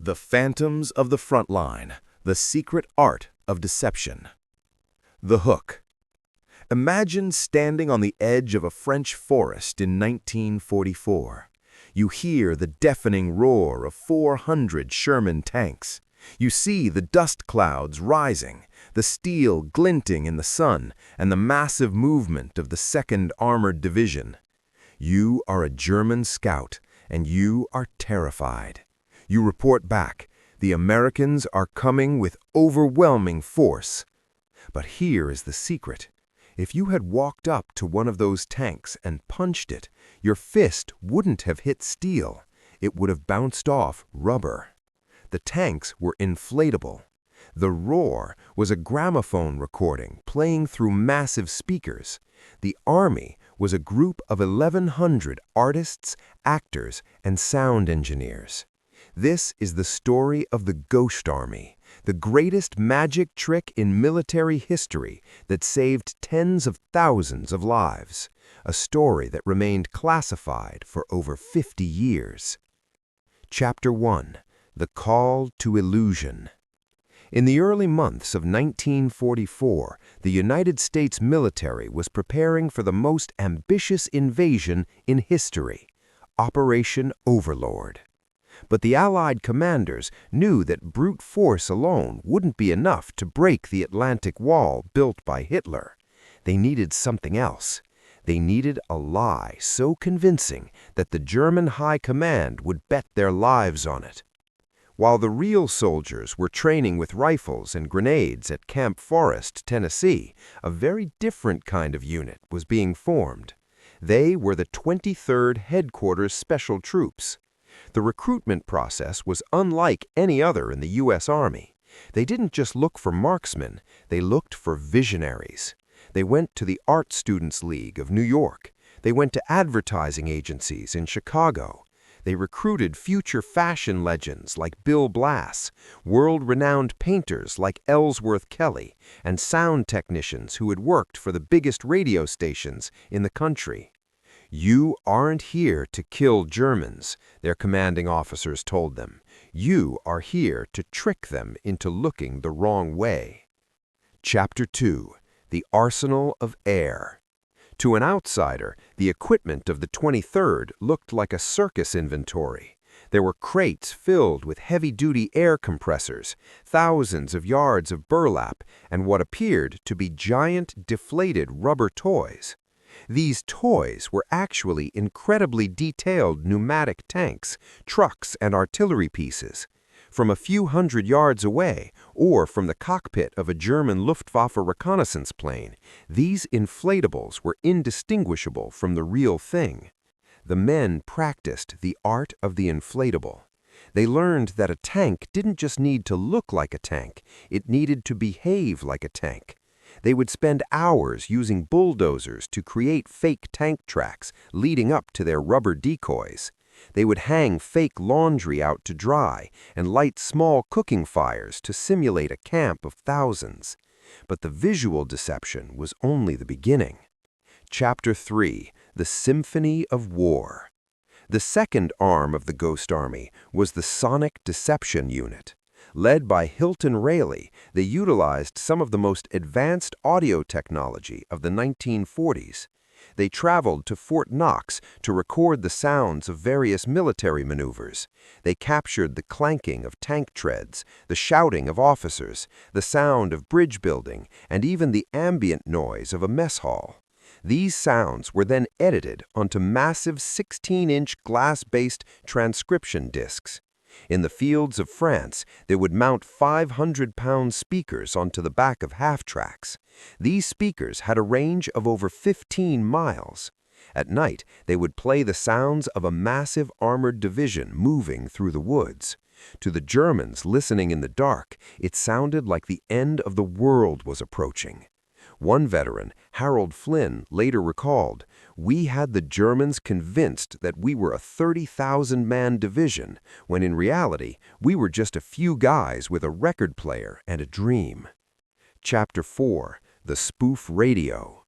The Phantoms of the Frontline, The Secret Art of Deception. The Hook. Imagine standing on the edge of a French forest in 1944. You hear the deafening roar of 400 Sherman tanks. You see the dust clouds rising, the steel glinting in the sun, and the massive movement of the 2nd Armored Division. You are a German scout, and you are terrified. You report back, the Americans are coming with overwhelming force. But here is the secret. If you had walked up to one of those tanks and punched it, your fist wouldn't have hit steel. It would have bounced off rubber. The tanks were inflatable. The roar was a gramophone recording playing through massive speakers. The army was a group of 1,100 artists, actors, and sound engineers. This is the story of the Ghost Army, the greatest magic trick in military history that saved tens of thousands of lives, a story that remained classified for over 50 years. Chapter 1. The Call to Illusion. In the early months of 1944, the United States military was preparing for the most ambitious invasion in history, Operation Overlord. But the Allied commanders knew that brute force alone wouldn't be enough to break the Atlantic Wall built by Hitler. They needed something else. They needed a lie so convincing that the German High Command would bet their lives on it. While the real soldiers were training with rifles and grenades at Camp Forest, Tennessee, a very different kind of unit was being formed. They were the 23rd Headquarters Special Troops. The recruitment process was unlike any other in the U.S. Army. They didn't just look for marksmen, they looked for visionaries. They went to the Art Students League of New York. They went to advertising agencies in Chicago. They recruited future fashion legends like Bill Blass, world-renowned painters like Ellsworth Kelly, and sound technicians who had worked for the biggest radio stations in the country. "You aren't here to kill Germans," their commanding officers told them. "You are here to trick them into looking the wrong way." Chapter 2. The Arsenal of Air. To an outsider, the equipment of the 23rd looked like a circus inventory. There were crates filled with heavy-duty air compressors, thousands of yards of burlap, and what appeared to be giant, deflated rubber toys. These toys were actually incredibly detailed pneumatic tanks, trucks, and artillery pieces. From a few hundred yards away, or from the cockpit of a German Luftwaffe reconnaissance plane, these inflatables were indistinguishable from the real thing. The men practiced the art of the inflatable. They learned that a tank didn't just need to look like a tank, it needed to behave like a tank. They would spend hours using bulldozers to create fake tank tracks leading up to their rubber decoys. They would hang fake laundry out to dry and light small cooking fires to simulate a camp of thousands. But the visual deception was only the beginning. Chapter 3. The Symphony of War. The second arm of the Ghost Army was the Sonic Deception Unit. Led by Hilton Railly, they utilized some of the most advanced audio technology of the 1940s. They traveled to Fort Knox to record the sounds of various military maneuvers. They captured the clanking of tank treads, the shouting of officers, the sound of bridge building, and even the ambient noise of a mess hall. These sounds were then edited onto massive 16-inch glass-based transcription discs. In the fields of France, they would mount 500-pound speakers onto the back of half-tracks. These speakers had a range of over 15 miles. At night, they would play the sounds of a massive armored division moving through the woods. To the Germans listening in the dark, it sounded like the end of the world was approaching. One veteran, Harold Flynn, later recalled, "We had the Germans convinced that we were a 30,000-man division, when in reality, we were just a few guys with a record player and a dream." Chapter 4. The Spoof Radio.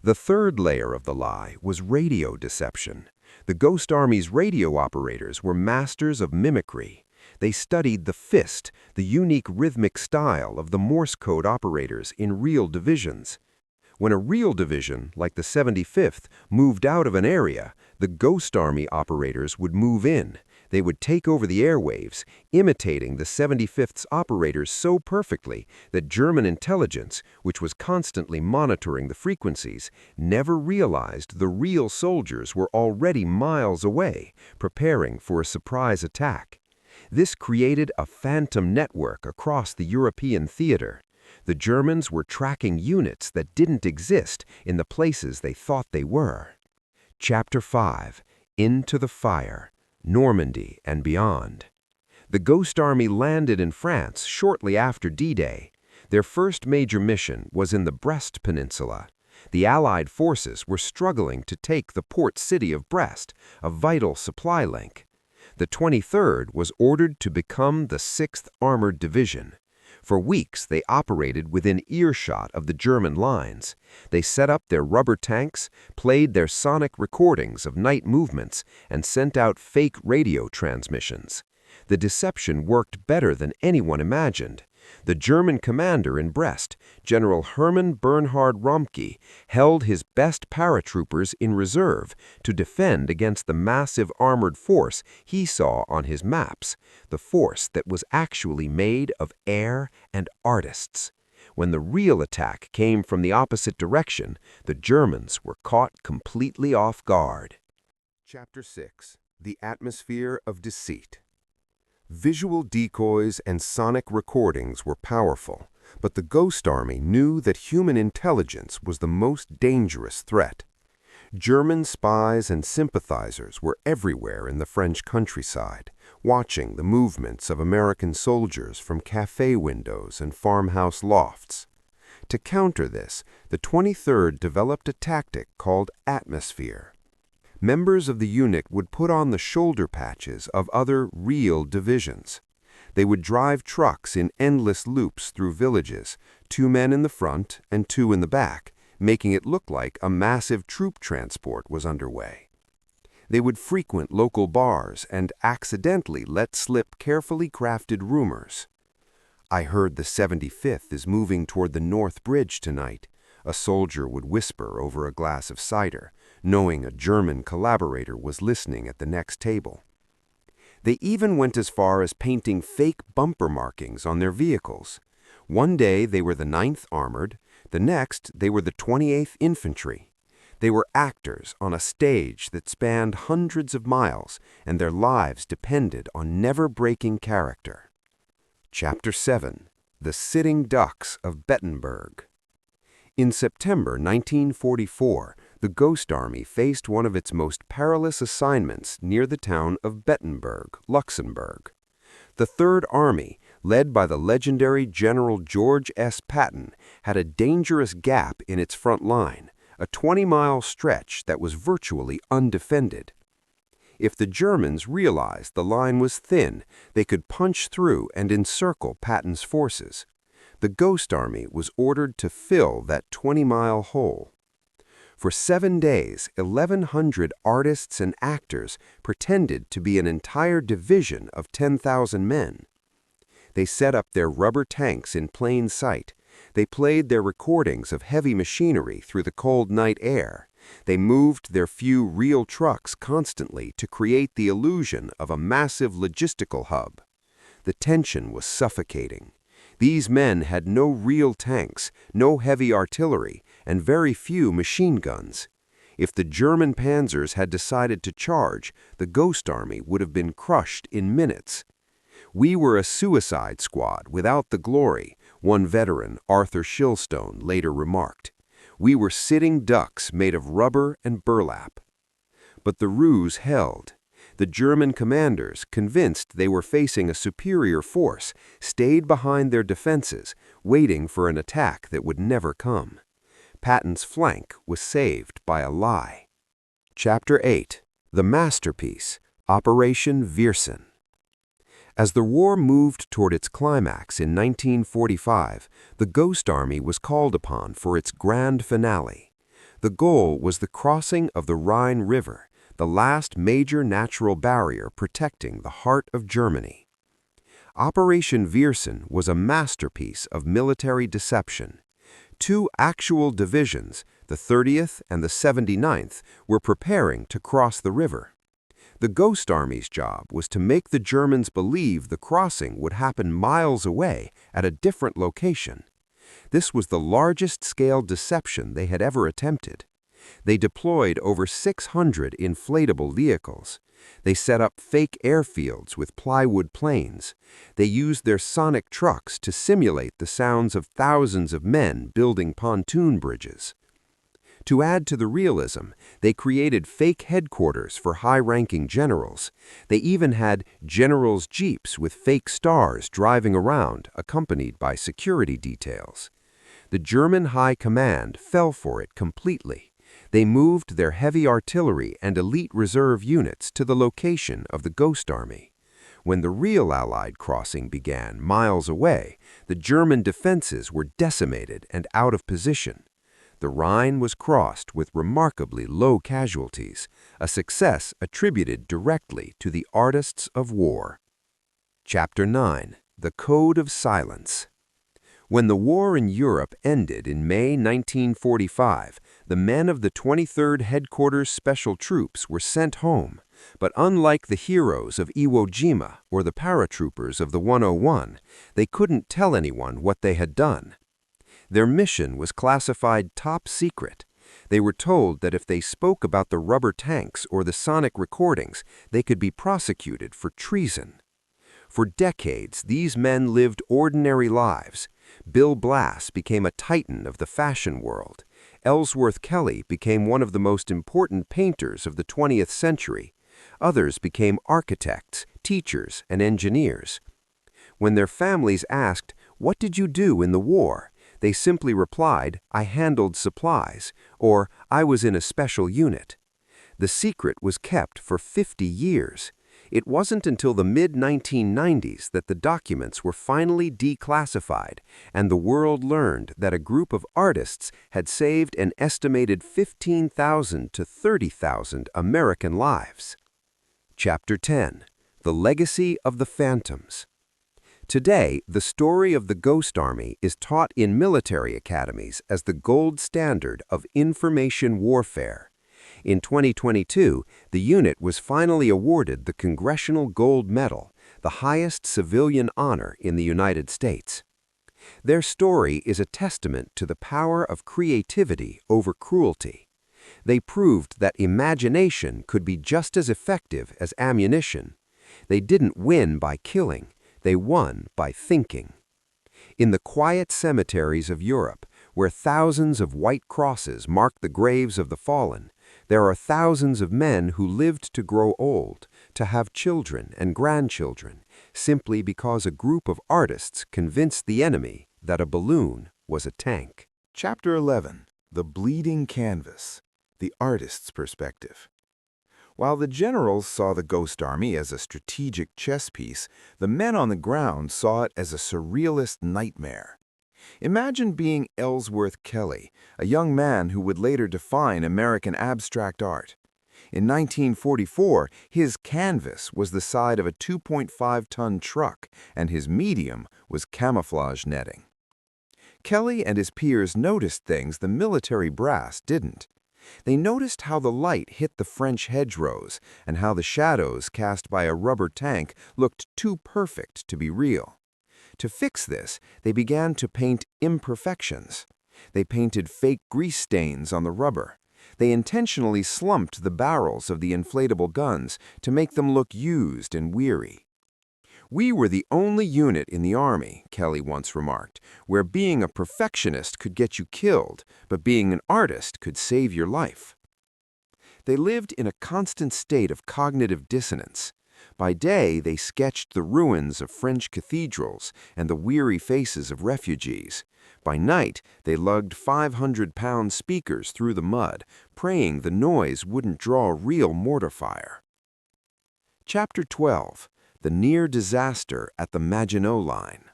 The third layer of the lie was radio deception. The Ghost Army's radio operators were masters of mimicry. They studied the fist, the unique rhythmic style of the Morse code operators in real divisions. When a real division, like the 75th, moved out of an area, the Ghost Army operators would move in. They would take over the airwaves, imitating the 75th's operators so perfectly that German intelligence, which was constantly monitoring the frequencies, never realized the real soldiers were already miles away, preparing for a surprise attack. This created a phantom network across the European theater. The Germans were tracking units that didn't exist in the places they thought they were. Chapter 5. Into the Fire, Normandy and Beyond. The Ghost Army landed in France shortly after D-Day. Their first major mission was in the Brest Peninsula. The Allied forces were struggling to take the port city of Brest, a vital supply link. The 23rd was ordered to become the 6th Armored Division. For weeks, they operated within earshot of the German lines. They set up their rubber tanks, played their sonic recordings of night movements, and sent out fake radio transmissions. The deception worked better than anyone imagined. The German commander in Brest, General Hermann Bernhard Römke, held his best paratroopers in reserve to defend against the massive armored force he saw on his maps, the force that was actually made of air and artists. When the real attack came from the opposite direction, the Germans were caught completely off guard. Chapter 6. The Atmosphere of Deceit. Visual decoys and sonic recordings were powerful, but the Ghost Army knew that human intelligence was the most dangerous threat. German spies and sympathizers were everywhere in the French countryside, watching the movements of American soldiers from cafe windows and farmhouse lofts. To counter this, the 23rd developed a tactic called atmosphere. Members of the unit would put on the shoulder patches of other real divisions. They would drive trucks in endless loops through villages, 2 men in the front and 2 in the back, making it look like a massive troop transport was underway. They would frequent local bars and accidentally let slip carefully crafted rumors. "I heard the 75th is moving toward the North Bridge tonight," a soldier would whisper over a glass of cider, knowing a German collaborator was listening at the next table. They even went as far as painting fake bumper markings on their vehicles. One day they were the 9th Armored, the next they were the 28th Infantry. They were actors on a stage that spanned hundreds of miles, and their lives depended on never-breaking character. Chapter 7. The Sitting Ducks of Bettenberg. In September 1944, the Ghost Army faced one of its most perilous assignments near the town of Bettenberg, Luxembourg. The Third Army, led by the legendary General George S. Patton, had a dangerous gap in its front line, a 20-mile stretch that was virtually undefended. If the Germans realized the line was thin, they could punch through and encircle Patton's forces. The Ghost Army was ordered to fill that 20-mile hole. For 7 days, 1,100 artists and actors pretended to be an entire division of 10,000 men. They set up their rubber tanks in plain sight. They played their recordings of heavy machinery through the cold night air. They moved their few real trucks constantly to create the illusion of a massive logistical hub. The tension was suffocating. These men had no real tanks, no heavy artillery, and very few machine guns. If the German panzers had decided to charge, the Ghost Army would have been crushed in minutes. "We were a suicide squad without the glory," one veteran, Arthur Shilstone, later remarked. "We were sitting ducks made of rubber and burlap." But the ruse held. The German commanders, convinced they were facing a superior force, stayed behind their defenses, waiting for an attack that would never come. Patton's flank was saved by a lie. Chapter 8. The Masterpiece, Operation Viersen. As the war moved toward its climax in 1945, the Ghost Army was called upon for its grand finale. The goal was the crossing of the Rhine River, the last major natural barrier protecting the heart of Germany. Operation Viersen was a masterpiece of military deception. Two actual divisions, the 30th and the 79th, were preparing to cross the river. The Ghost Army's job was to make the Germans believe the crossing would happen miles away at a different location. This was the largest-scale deception they had ever attempted. They deployed over 600 inflatable vehicles. They set up fake airfields with plywood planes. They used their sonic trucks to simulate the sounds of thousands of men building pontoon bridges. To add to the realism, they created fake headquarters for high-ranking generals. They even had generals' jeeps with fake stars driving around, accompanied by security details. The German High Command fell for it completely. They moved their heavy artillery and elite reserve units to the location of the Ghost Army. When the real Allied crossing began miles away, the German defenses were decimated and out of position. The Rhine was crossed with remarkably low casualties, a success attributed directly to the artists of war. Chapter 9. The Code of Silence. When the war in Europe ended in May 1945, the men of the 23rd Headquarters Special Troops were sent home, but unlike the heroes of Iwo Jima or the paratroopers of the 101, they couldn't tell anyone what they had done. Their mission was classified top secret. They were told that if they spoke about the rubber tanks or the sonic recordings, they could be prosecuted for treason. For decades, these men lived ordinary lives. Bill Blass became a titan of the fashion world. Ellsworth Kelly became one of the most important painters of the 20th century. Others became architects, teachers, and engineers. When their families asked, "What did you do in the war?" they simply replied, "I handled supplies," or "I was in a special unit." The secret was kept for 50 years. It wasn't until the mid-1990s that the documents were finally declassified, and the world learned that a group of artists had saved an estimated 15,000 to 30,000 American lives. Chapter 10. The Legacy of the Phantoms. Today, the story of the Ghost Army is taught in military academies as the gold standard of information warfare. In 2022, the unit was finally awarded the Congressional Gold Medal, the highest civilian honor in the United States. Their story is a testament to the power of creativity over cruelty. They proved that imagination could be just as effective as ammunition. They didn't win by killing. They won by thinking. In the quiet cemeteries of Europe, where thousands of white crosses mark the graves of the fallen, there are thousands of men who lived to grow old, to have children and grandchildren, simply because a group of artists convinced the enemy that a balloon was a tank. Chapter 11. The Bleeding Canvas. The Artist's Perspective. While the generals saw the Ghost Army as a strategic chess piece, the men on the ground saw it as a surrealist nightmare. Imagine being Ellsworth Kelly, a young man who would later define American abstract art. In 1944, his canvas was the side of a 2.5-ton truck, and his medium was camouflage netting. Kelly and his peers noticed things the military brass didn't. They noticed how the light hit the French hedgerows and how the shadows cast by a rubber tank looked too perfect to be real. To fix this, they began to paint imperfections. They painted fake grease stains on the rubber. They intentionally slumped the barrels of the inflatable guns to make them look used and weary. "We were the only unit in the Army," Kelly once remarked, "where being a perfectionist could get you killed, but being an artist could save your life." They lived in a constant state of cognitive dissonance. By day, they sketched the ruins of French cathedrals and the weary faces of refugees. By night, they lugged 500-pound speakers through the mud, praying the noise wouldn't draw real mortar fire. Chapter 12. The Near Disaster at the Maginot Line.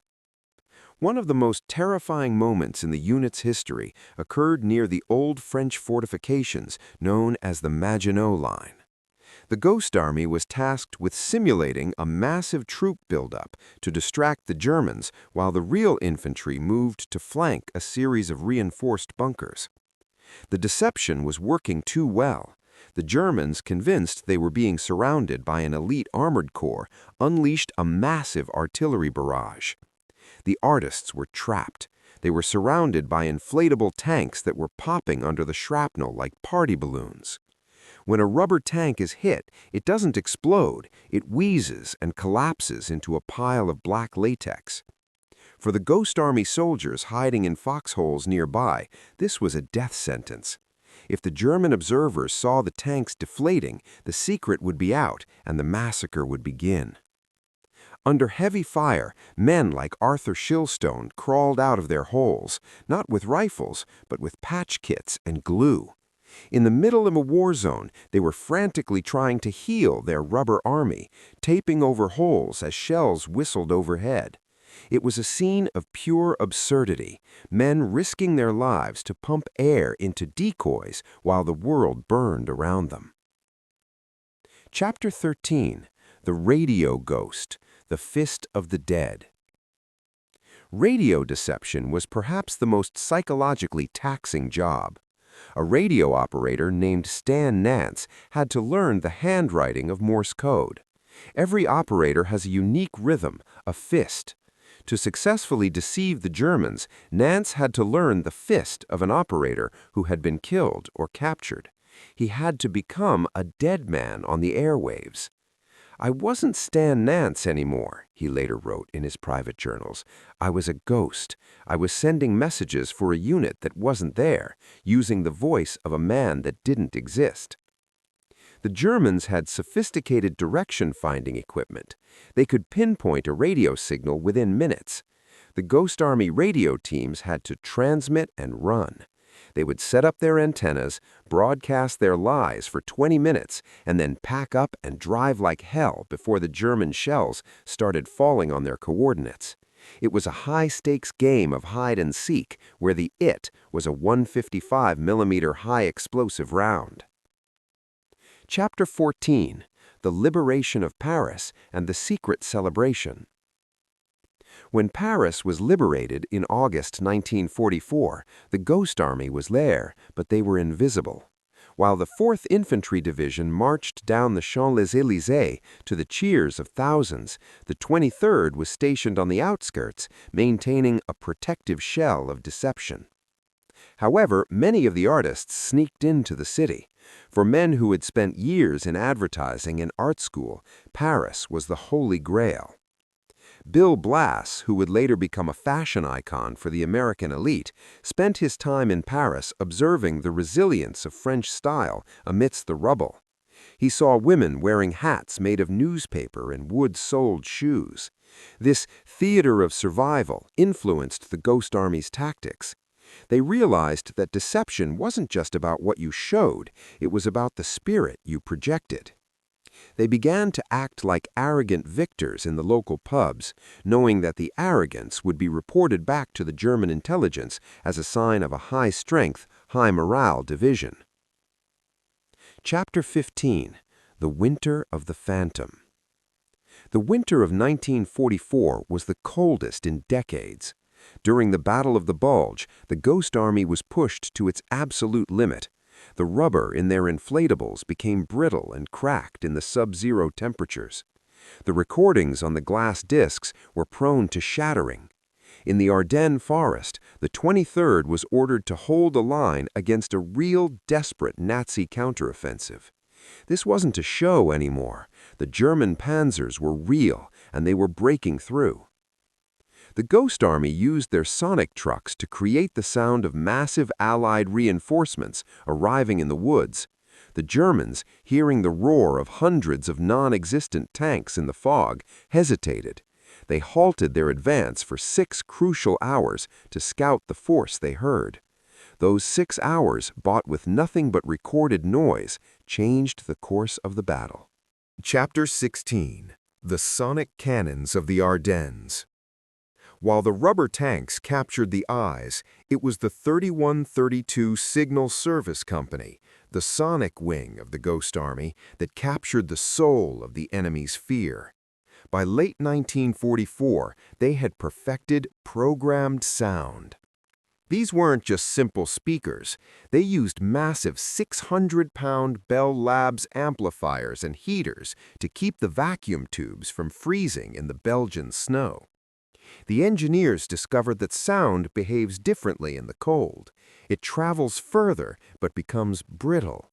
One of the most terrifying moments in the unit's history occurred near the old French fortifications known as the Maginot Line. The Ghost Army was tasked with simulating a massive troop buildup to distract the Germans while the real infantry moved to flank a series of reinforced bunkers. The deception was working too well. The Germans, convinced they were being surrounded by an elite armored corps, unleashed a massive artillery barrage. The artists were trapped. They were surrounded by inflatable tanks that were popping under the shrapnel like party balloons. When a rubber tank is hit, it doesn't explode. It wheezes and collapses into a pile of black latex. For the Ghost Army soldiers hiding in foxholes nearby, this was a death sentence. If the German observers saw the tanks deflating, the secret would be out and the massacre would begin. Under heavy fire, men like Arthur Shilstone crawled out of their holes, not with rifles, but with patch kits and glue. In the middle of a war zone, they were frantically trying to heal their rubber army, taping over holes as shells whistled overhead. It was a scene of pure absurdity, men risking their lives to pump air into decoys while the world burned around them. Chapter 13. The Radio Ghost, the Fist of the Dead. Radio deception was perhaps the most psychologically taxing job. A radio operator named Stan Nance had to learn the handwriting of Morse code. Every operator has a unique rhythm, a fist. To successfully deceive the Germans, Nance had to learn the fist of an operator who had been killed or captured. He had to become a dead man on the airwaves. "I wasn't Stan Nance anymore," he later wrote in his private journals. "I was a ghost. I was sending messages for a unit that wasn't there, using the voice of a man that didn't exist." The Germans had sophisticated direction-finding equipment. They could pinpoint a radio signal within minutes. The Ghost Army radio teams had to transmit and run. They would set up their antennas, broadcast their lies for 20 minutes, and then pack up and drive like hell before the German shells started falling on their coordinates. It was a high-stakes game of hide-and-seek, where the "it" was a 155mm high-explosive round. Chapter 14. The Liberation of Paris and the Secret Celebration. When Paris was liberated in August 1944, the Ghost Army was there, but they were invisible. While the 4th Infantry Division marched down the Champs-Élysées to the cheers of thousands, the 23rd was stationed on the outskirts, maintaining a protective shell of deception. However, many of the artists sneaked into the city. For men who had spent years in advertising and art school, Paris was the holy grail. Bill Blass, who would later become a fashion icon for the American elite, spent his time in Paris observing the resilience of French style amidst the rubble. He saw women wearing hats made of newspaper and wood-soled shoes. This theater of survival influenced the Ghost Army's tactics. They realized that deception wasn't just about what you showed, it was about the spirit you projected. They began to act like arrogant victors in the local pubs, knowing that the arrogance would be reported back to the German intelligence as a sign of a high-strength, high-morale division. Chapter 15. The Winter of the Phantom. The winter of 1944 was the coldest in decades. During the Battle of the Bulge, the Ghost Army was pushed to its absolute limit. The rubber in their inflatables became brittle and cracked in the sub-zero temperatures. The recordings on the glass discs were prone to shattering. In the Ardennes forest, the 23rd was ordered to hold a line against a real desperate Nazi counteroffensive. This wasn't a show anymore. The German panzers were real, and they were breaking through. The Ghost Army used their sonic trucks to create the sound of massive Allied reinforcements arriving in the woods. The Germans, hearing the roar of hundreds of non-existent tanks in the fog, hesitated. They halted their advance for 6 crucial hours to scout the force they heard. Those 6 hours, bought with nothing but recorded noise, changed the course of the battle. Chapter 16. The Sonic Cannons of the Ardennes. While the rubber tanks captured the eyes, it was the 3132 Signal Service Company, the sonic wing of the Ghost Army, that captured the soul of the enemy's fear. By late 1944, they had perfected programmed sound. These weren't just simple speakers. They used massive 600-pound Bell Labs amplifiers and heaters to keep the vacuum tubes from freezing in the Belgian snow. The engineers discovered that sound behaves differently in the cold. It travels further but becomes brittle.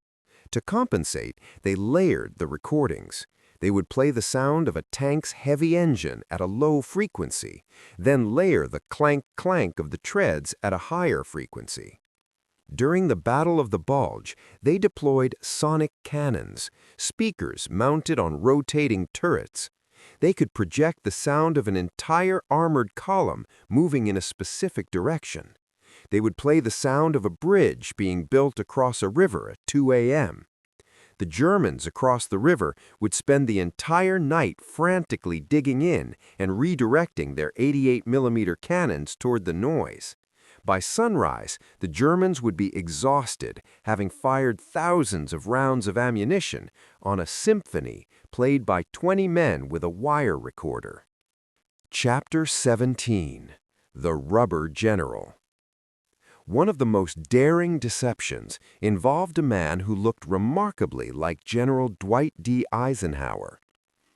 To compensate, they layered the recordings. They would play the sound of a tank's heavy engine at a low frequency, then layer the clank-clank of the treads at a higher frequency. During the Battle of the Bulge, they deployed sonic cannons, speakers mounted on rotating turrets. They could project the sound of an entire armored column moving in a specific direction. They would play the sound of a bridge being built across a river at 2 a.m. The Germans across the river would spend the entire night frantically digging in and redirecting their 88mm cannons toward the noise. By sunrise, the Germans would be exhausted, having fired thousands of rounds of ammunition on a symphony played by 20 men with a wire recorder. Chapter 17: The Rubber General. One of the most daring deceptions involved a man who looked remarkably like General Dwight D. Eisenhower.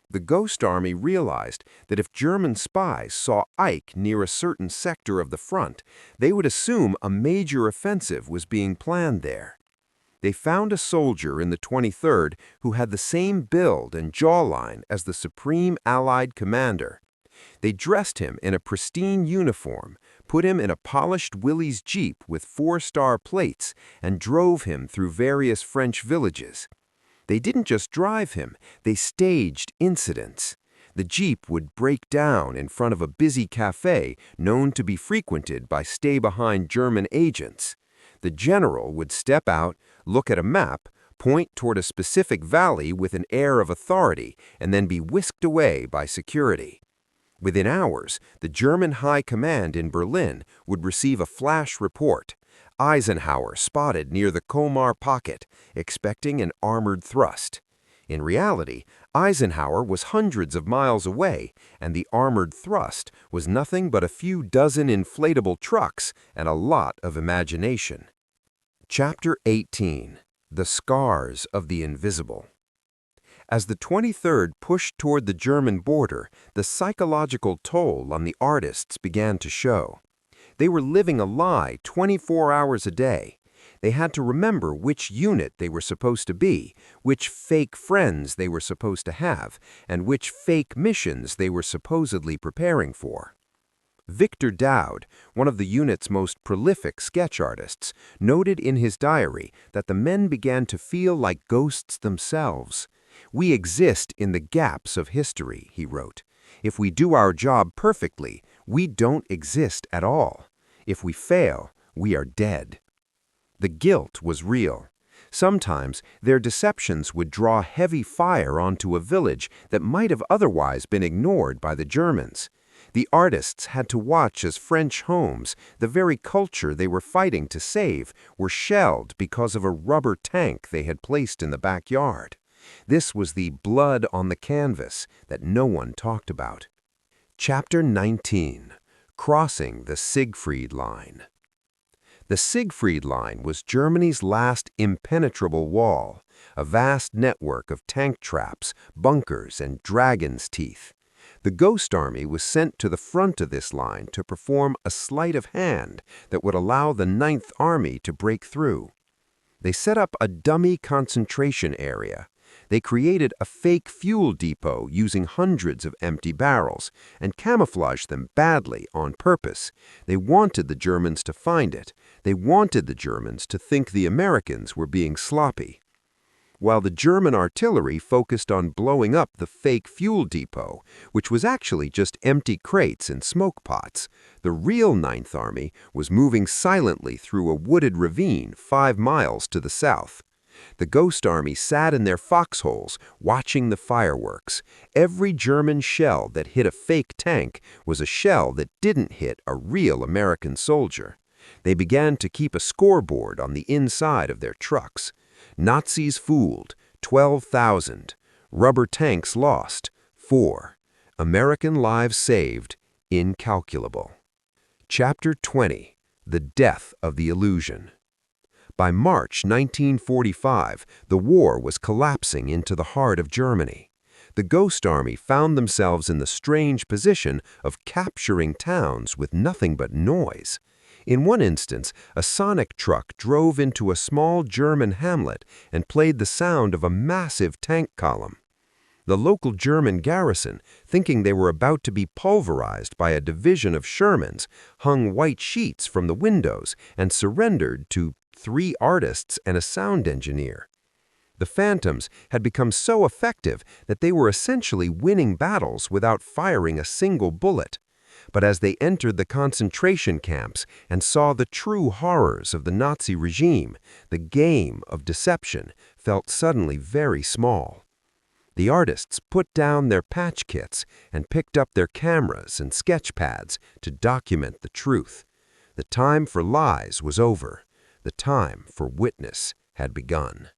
The Ghost Army realized that if German spies saw Ike near a certain sector of the front, they would assume a major offensive was being planned there. They found a soldier in the 23rd who had the same build and jawline as the Supreme Allied Commander. They dressed him in a pristine uniform, put him in a polished Willys Jeep with 4-star plates, and drove him through various French villages. They didn't just drive him, they staged incidents. The Jeep would break down in front of a busy cafe known to be frequented by stay-behind German agents. The general would step out, look at a map, point toward a specific valley with an air of authority, and then be whisked away by security. Within hours, the German High Command in Berlin would receive a flash report. Eisenhower spotted near the Colmar Pocket, expecting an armored thrust. In reality, Eisenhower was hundreds of miles away, and the armored thrust was nothing but a few dozen inflatable trucks and a lot of imagination. Chapter 18: The Scars of the Invisible. As the 23rd pushed toward the German border, the psychological toll on the artists began to show. They were living a lie 24 hours a day. They had to remember which unit they were supposed to be, which fake friends they were supposed to have, and which fake missions they were supposedly preparing for. Victor Dowd, one of the unit's most prolific sketch artists, noted in his diary that the men began to feel like ghosts themselves. "We exist in the gaps of history," he wrote. "If we do our job perfectly, we don't exist at all. If we fail, we are dead." The guilt was real. Sometimes their deceptions would draw heavy fire onto a village that might have otherwise been ignored by the Germans. The artists had to watch as French homes, the very culture they were fighting to save, were shelled because of a rubber tank they had placed in the backyard. This was the blood on the canvas that no one talked about. Chapter 19: Crossing the Siegfried Line. The Siegfried Line was Germany's last impenetrable wall, a vast network of tank traps, bunkers, and dragon's teeth. The Ghost Army was sent to the front of this line to perform a sleight of hand that would allow the Ninth Army to break through. They set up a dummy concentration area. They created a fake fuel depot using hundreds of empty barrels and camouflaged them badly on purpose. They wanted the Germans to find it. They wanted the Germans to think the Americans were being sloppy. While the German artillery focused on blowing up the fake fuel depot, which was actually just empty crates and smoke pots, the real Ninth Army was moving silently through a wooded ravine 5 miles to the south. The Ghost Army sat in their foxholes, watching the fireworks. Every German shell that hit a fake tank was a shell that didn't hit a real American soldier. They began to keep a scoreboard on the inside of their trucks. Nazis fooled, 12,000. Rubber tanks lost, 4. American lives saved, incalculable. Chapter 20. The Death of the Illusion. By March 1945, the war was collapsing into the heart of Germany. The Ghost Army found themselves in the strange position of capturing towns with nothing but noise. In one instance, a sonic truck drove into a small German hamlet and played the sound of a massive tank column. The local German garrison, thinking they were about to be pulverized by a division of Shermans, hung white sheets from the windows and surrendered to 3 artists and a sound engineer. The Phantoms had become so effective that they were essentially winning battles without firing a single bullet. But as they entered the concentration camps and saw the true horrors of the Nazi regime, the game of deception felt suddenly very small. The artists put down their patch kits and picked up their cameras and sketch pads to document the truth. The time for lies was over. The time for witness had begun.